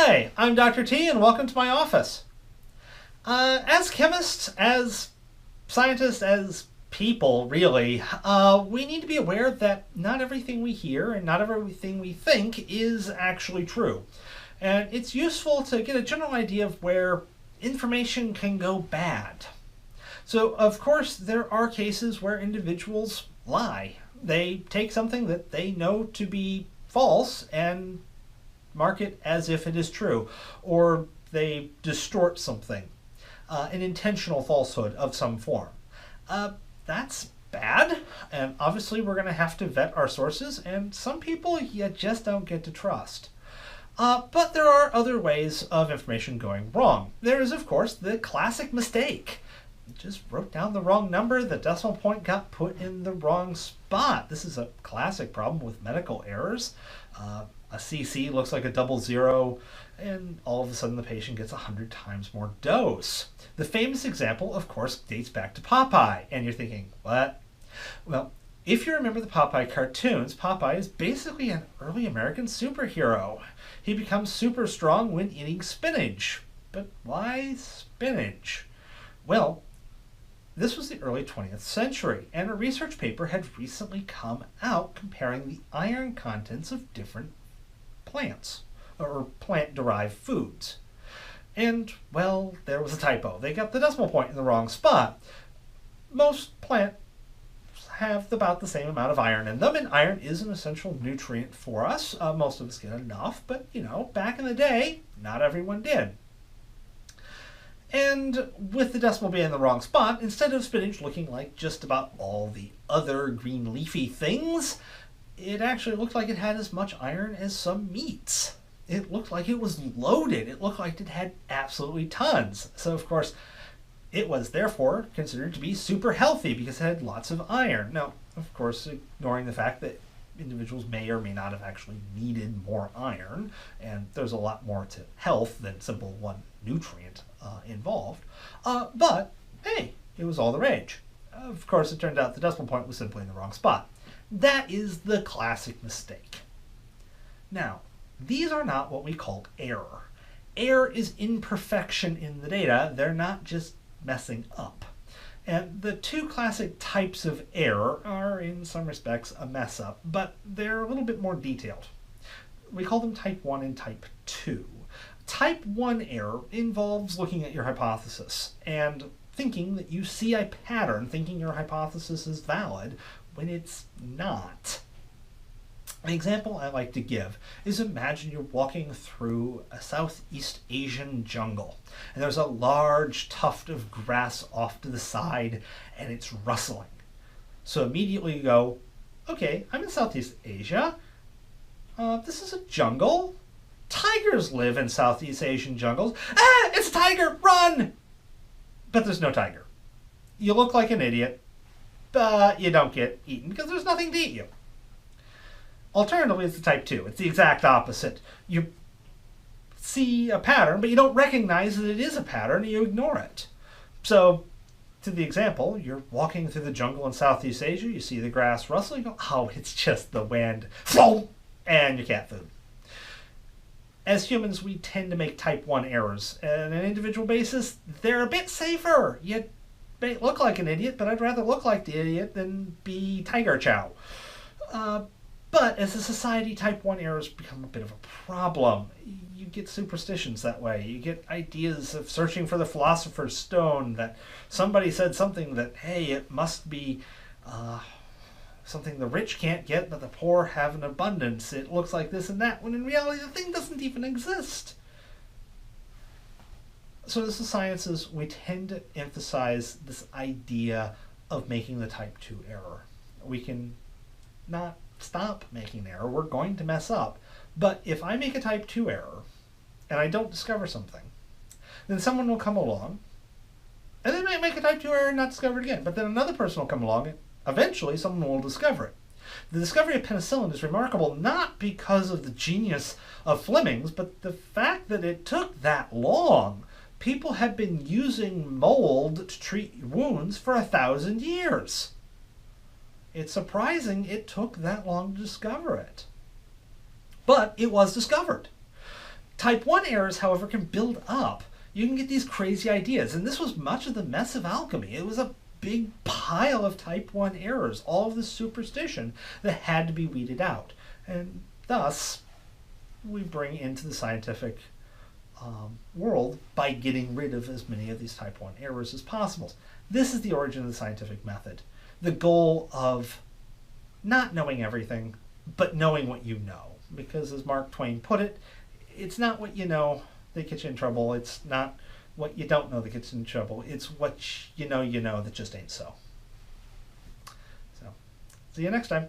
Hi, I'm Dr. T, and welcome to my office. As chemists, as scientists, as people, really, we need to be aware that not everything we hear and not everything we think is actually true. And it's useful to get a general idea of where information can go bad. So, of course, there are cases where individuals lie. They take something that they know to be false and mark it as if it is true, or they distort something, an intentional falsehood of some form. That's bad, and obviously we're going to have to vet our sources, and some people you just don't get to trust. But there are other ways of information going wrong. There is, of course, the classic mistake. You just wrote down the wrong number, the decimal point got put in the wrong spot. This is a classic problem with medical errors. A CC looks like a double zero, and all of a sudden the patient gets 100 times more dose. The famous example, of course, dates back to Popeye, and you're thinking, what? Well, if you remember the Popeye cartoons, Popeye is basically an early American superhero. He becomes super strong when eating spinach. But why spinach? Well, this was the early 20th century, and a research paper had recently come out comparing the iron contents of different plants, or plant-derived foods. And, well, there was a typo. They got the decimal point in the wrong spot. Most plants have about the same amount of iron in them, and iron is an essential nutrient for us. Most of us get enough, but, back in the day, not everyone did. And with the decimal being in the wrong spot, instead of spinach looking like just about all the other green leafy things, it actually looked like it had as much iron as some meats. It looked like it was loaded. It looked like it had absolutely tons. So, of course, it was therefore considered to be super healthy because it had lots of iron. Now, of course, ignoring the fact that individuals may or may not have actually needed more iron, and there's a lot more to health than simple one nutrient involved. But, hey, it was all the rage. Of course, it turned out the decimal point was simply in the wrong spot. That is the classic mistake. Now, these are not what we call error. Error is imperfection in the data. They're not just messing up. And the two classic types of error are, in some respects, a mess up, but they're a little bit more detailed. We call them type 1 and type 2. Type 1 error involves looking at your hypothesis and thinking that you see a pattern, thinking your hypothesis is valid, when it's not. An example I like to give is imagine you're walking through a Southeast Asian jungle, and there's a large tuft of grass off to the side, and it's rustling. So immediately you go, okay, I'm in Southeast Asia. This is a jungle. Tigers live in Southeast Asian jungles. Ah, it's a tiger, run! But there's no tiger. You look like an idiot, but you don't get eaten because there's nothing to eat you. Alternatively, it's the type 2. It's the exact opposite. You see a pattern, but you don't recognize that it is a pattern, and you ignore it. So, to the example, you're walking through the jungle in Southeast Asia, you see the grass rustle, you go, oh, it's just the wind, and your cat food. As humans, we tend to make type 1 errors. On an individual basis, they're a bit safer. You may look like an idiot, but I'd rather look like the idiot than be tiger chow. But as a society, type 1 errors become a bit of a problem. You get superstitions that way. You get ideas of searching for the philosopher's stone, that somebody said something that, hey, it must be something the rich can't get, but the poor have in abundance. It looks like this and that, when in reality the thing doesn't even exist. So as the sciences, we tend to emphasize this idea of making the type 2 error. We can not stop making an error. We're going to mess up. But if I make a type 2 error and I don't discover something, then someone will come along and they might make a type 2 error and not discover it again. But then another person will come along and eventually someone will discover it. The discovery of penicillin is remarkable not because of the genius of Fleming's, but the fact that it took that long. People have been using mold to treat wounds for 1,000 years. It's surprising it took that long to discover it. But it was discovered. Type 1 errors, however, can build up. You can get these crazy ideas, and this was much of the mess of alchemy. It was a big pile of type 1 errors, all of this superstition that had to be weeded out. And thus, we bring into the scientific world by getting rid of as many of these type 1 errors as possible. This is the origin of the scientific method. The goal of not knowing everything, but knowing what you know. Because as Mark Twain put it, it's not what you know that gets you in trouble. It's not what you don't know that gets you in trouble. It's what you know that just ain't so. So, see you next time.